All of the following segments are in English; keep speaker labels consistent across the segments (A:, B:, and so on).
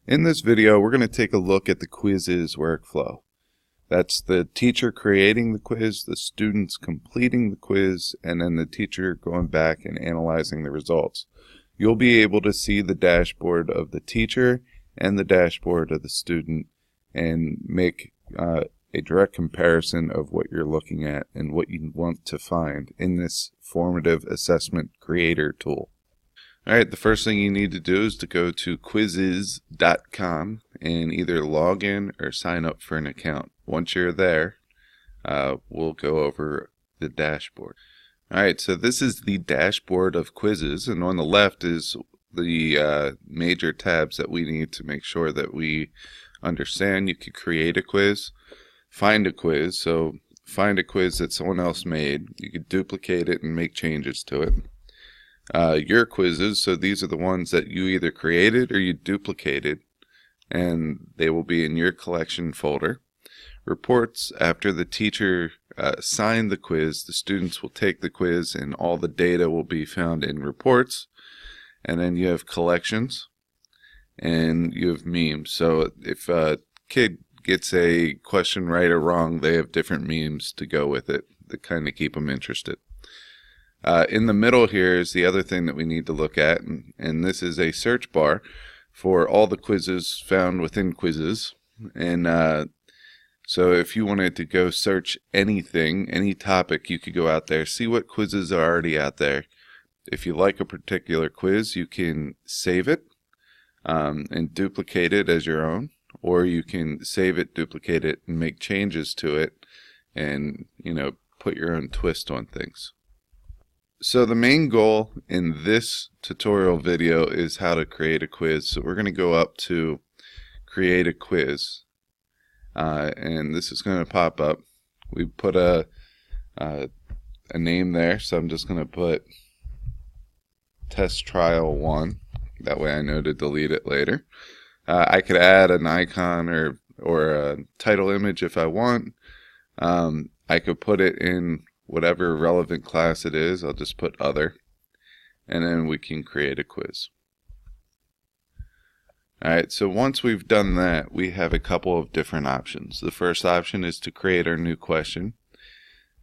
A: In this video, we're going to take a look at the Quizizz workflow. That's the teacher creating the quiz, the students completing the quiz, and then the teacher going back and analyzing the results. You'll be able to see the dashboard of the teacher and the dashboard of the student and make a direct comparison of what you're looking at and what you want to find in this formative assessment creator tool. Alright, the first thing you need to do is to go to Quizizz.com and either log in or sign up for an account. Once you're there, we'll go over the dashboard. Alright, so this is the dashboard of Quizizz, and on the left is the major tabs that we need to make sure that we understand. You could create a quiz, find a quiz, so find a quiz that someone else made. You could duplicate it and make changes to it. Your quizzes, so these are the ones that you either created or you duplicated, and they will be in your collection folder. Reports, after the teacher signed the quiz, the students will take the quiz and all the data will be found in reports. And then you have collections and you have memes. So if a kid gets a question right or wrong, they have different memes to go with it to kind of keep them interested. In the middle here is the other thing that we need to look at, and this is a search bar for all the quizzes found within Quizizz. And so if you wanted to go search anything, any topic, you could go out there, see what quizzes are already out there. If you like a particular quiz, you can save it and duplicate it as your own, or you can save it, duplicate it, and make changes to it, and put your own twist on things. So the main goal in this tutorial video is how to create a quiz. So we're going to go up to create a quiz, and this is going to pop up. We put a name there, so I'm just going to put test trial 1. That way I know to delete it later. I could add an icon or a title image if I want. I could put it in whatever relevant class it is. I'll just put other, and then we can create a quiz. Alright, so once we've done that, we have a couple of different options. The first option is to create our new question.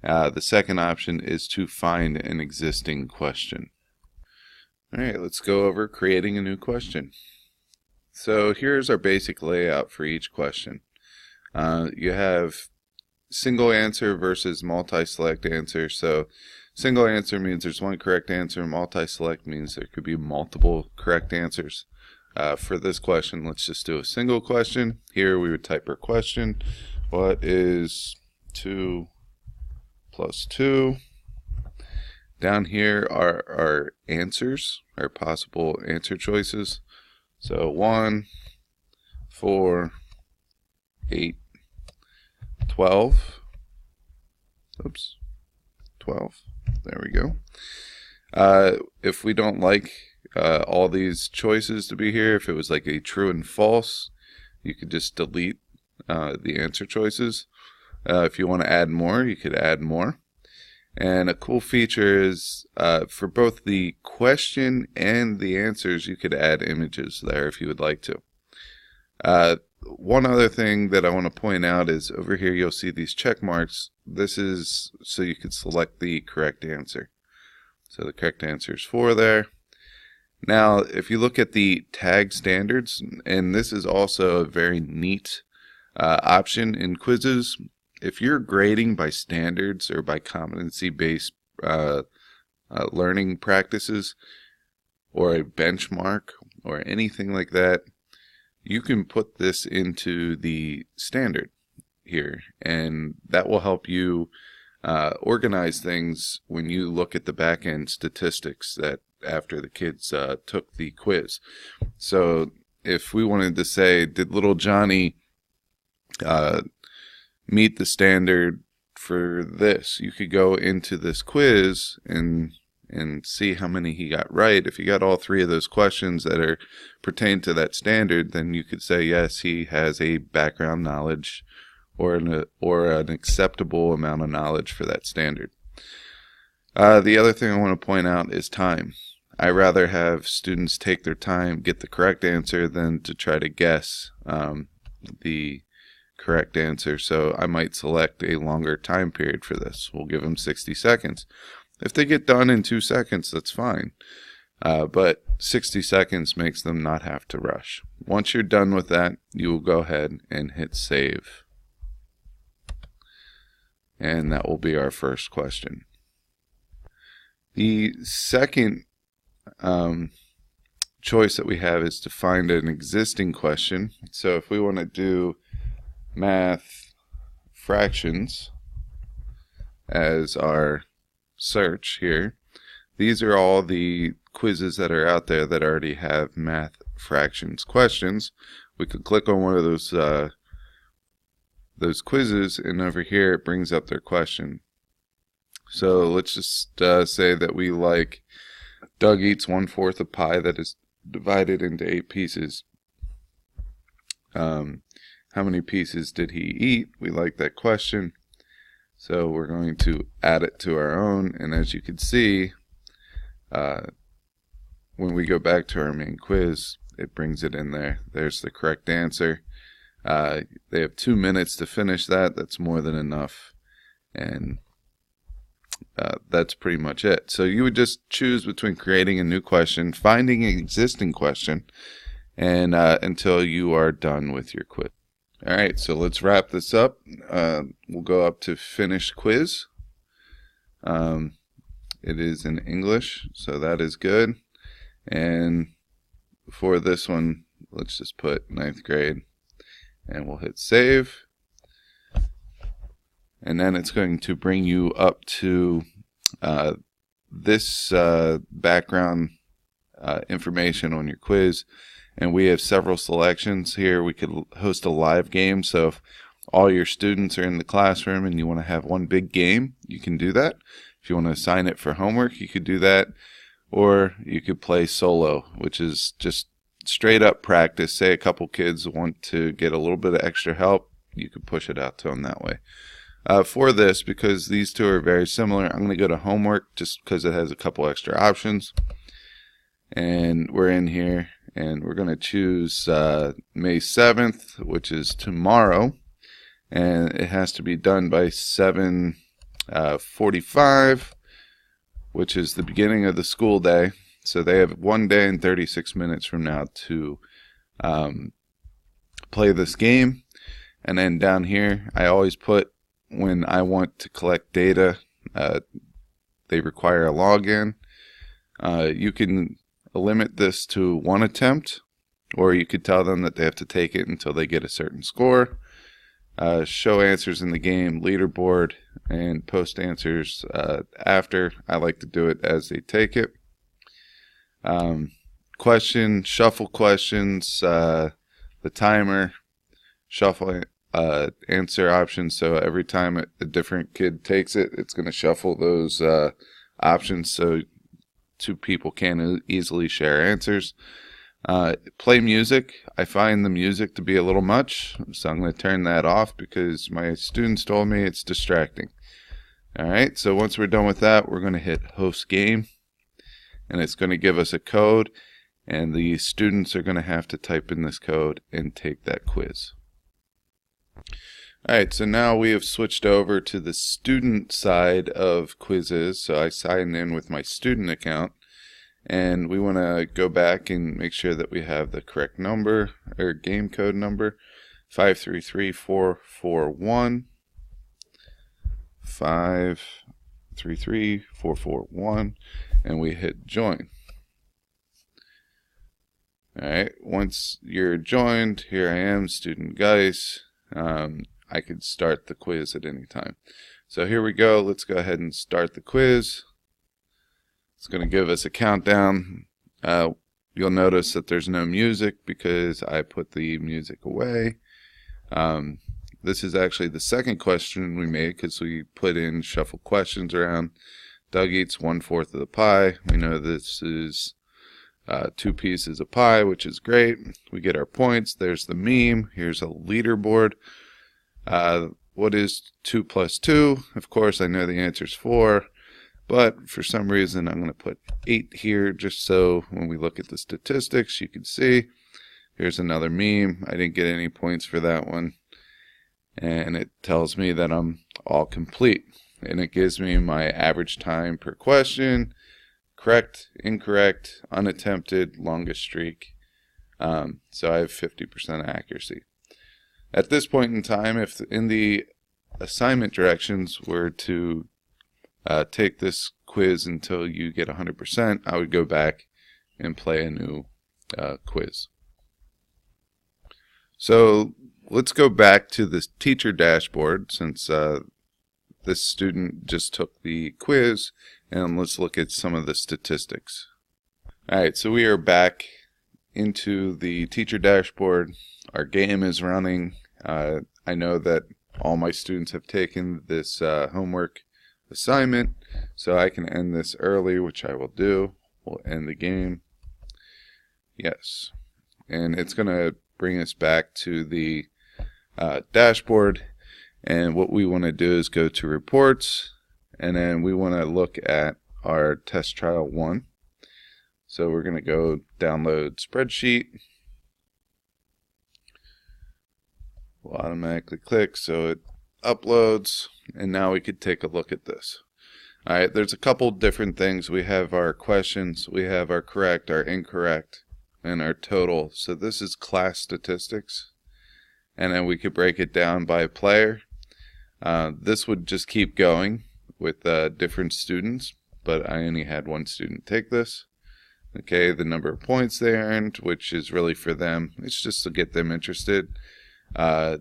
A: The second option is to find an existing question. Alright, let's go over creating a new question. So here's our basic layout for each question. You have single answer versus multi-select answer. So single answer means there's one correct answer. Multi-select means there could be multiple correct answers. For this question, let's just do a single question. Here we would type our question. What is 2 plus 2? Down here are our answers, our possible answer choices. So 1, 4, 8, 12. Oops, 12. There we go. If we don't like all these choices to be here, if it was like a true and false, you could just delete the answer choices. If you want to add more, you could add more. And a cool feature is for both the question and the answers, you could add images there if you would like to. One other thing that I want to point out is over here you'll see these check marks. This is so you can select the correct answer. So the correct answer is 4 there. Now if you look at the tag standards, and this is also a very neat option in Quizizz. If you're grading by standards or by competency-based learning practices or a benchmark or anything like that, you can put this into the standard here, and that will help you organize things when you look at the back-end statistics that after the kids took the quiz. So if we wanted to say, did little Johnny meet the standard for this, you could go into this quiz and see how many he got right. If he got all 3 of those questions that pertain to that standard, then you could say yes, he has a background knowledge or an acceptable amount of knowledge for that standard. The other thing I want to point out is time. I rather have students take their time, get the correct answer, than to try to guess the correct answer. So I might select a longer time period for this. We'll give them 60 seconds. If they get done in 2 seconds, that's fine. But 60 seconds makes them not have to rush. Once you're done with that, you will go ahead and hit save. And that will be our first question. The second choice that we have is to find an existing question. So if we want to do math fractions as our search here, these are all the quizzes that are out there that already have math fractions questions. We could click on one of those quizzes, and over here it brings up their question. So let's just say that we like Doug eats 1/4 a pie that is divided into 8 pieces. How many pieces did he eat? We like that question. So we're going to add it to our own, and as you can see, when we go back to our main quiz, it brings it in there. There's the correct answer. They have 2 minutes to finish that. That's more than enough. And that's pretty much it. So you would just choose between creating a new question, finding an existing question, and until you are done with your quiz. All right, so let's wrap this up. We'll go up to finish quiz. It is in English, so that is good. And for this one, let's just put 9th grade, and we'll hit save. And then it's going to bring you up to this background information on your quiz. And we have several selections here. We could host a live game. So if all your students are in the classroom and you want to have one big game, you can do that. If you want to assign it for homework, you could do that. Or you could play solo, which is just straight up practice. Say a couple kids want to get a little bit of extra help, you could push it out to them that way. For this, because these two are very similar, I'm going to go to homework just because it has a couple extra options. And we're in here, and we're going to choose May 7th, which is tomorrow. And it has to be done by 7:45, which is the beginning of the school day. So they have 1 day and 36 minutes from now to play this game. And then down here, I always put when I want to collect data, they require a login. You can limit this to 1 attempt, or you could tell them that they have to take it until they get a certain score. Show answers in the game, leaderboard, and post answers after. I like to do it as they take it. Question, shuffle questions, the timer, shuffle answer options. So every time a different kid takes it, it's going to shuffle those options so 2 people can easily share answers. Play music. I find the music to be a little much, so I'm going to turn that off because my students told me it's distracting. Alright, so once we're done with that, we're going to hit host game, and it's going to give us a code, and the students are going to have to type in this code and take that quiz. Alright, so now we have switched over to the student side of Quizizz. So I signed in with my student account, and we want to go back and make sure that we have the correct number, or game code number, 533441. 533441, and we hit join. Alright, once you're joined, here I am, student Geis. I could start the quiz at any time. So here we go. Let's go ahead and start the quiz. It's going to give us a countdown. You'll notice that there's no music because I put the music away. This is actually the second question we made because we put in shuffle questions around. Doug eats 1/4 of the pie. We know this is 2 pieces of pie, which is great. We get our points. There's the meme. Here's a leaderboard. What is 2 plus 2? Of course, I know the answer is 4. but for some reason I'm going to put 8 here just so when we look at the statistics you can see. Here's another meme. I didn't get any points for that one. And it tells me that I'm all complete. And it gives me my average time per question, correct, incorrect, unattempted, longest streak. So I have 50% accuracy. At this point in time, if in the assignment directions were to take this quiz until you get 100%, I would go back and play a new quiz. So let's go back to this teacher dashboard since this student just took the quiz, and let's look at some of the statistics. Alright, so we are back into the teacher dashboard. Our game is running. I know that all my students have taken this homework assignment, so I can end this early, which I will do. We'll end the game. Yes. And it's going to bring us back to the dashboard, and what we want to do is go to reports, and then we want to look at our test trial 1. So we're going to go download spreadsheet. We'll automatically click so it uploads, and now we could take a look at this. Alright, there's a couple different things. We have our questions, we have our correct, our incorrect, and our total. So this is class statistics, and then we could break it down by player. This would just keep going with different students, but I only had one student take this. Okay, the number of points they earned, which is really for them. It's just to get them interested. The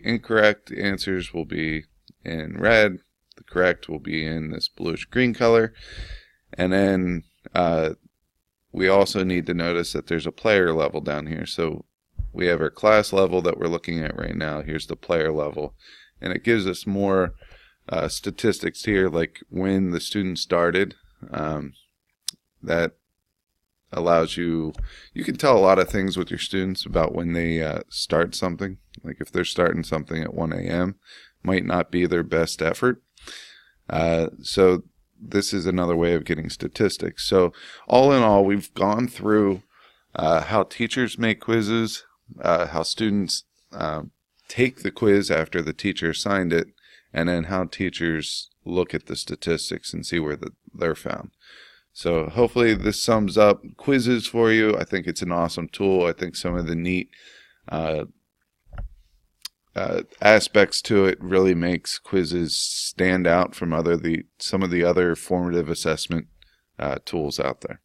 A: incorrect answers will be in red. The correct will be in this bluish green color. And then we also need to notice that there's a player level down here. So we have our class level that we're looking at right now. Here's the player level. And it gives us more statistics here, like when the student started. That allows you can tell a lot of things with your students about when they start something. Like if they're starting something at 1 a.m., might not be their best effort. So this is another way of getting statistics. So all in all, we've gone through how teachers make quizzes, how students take the quiz after the teacher assigned it, and then how teachers look at the statistics and see where they're found. So hopefully this sums up Quizizz for you. I think it's an awesome tool. I think some of the neat aspects to it really makes Quizizz stand out from some of the other formative assessment tools out there.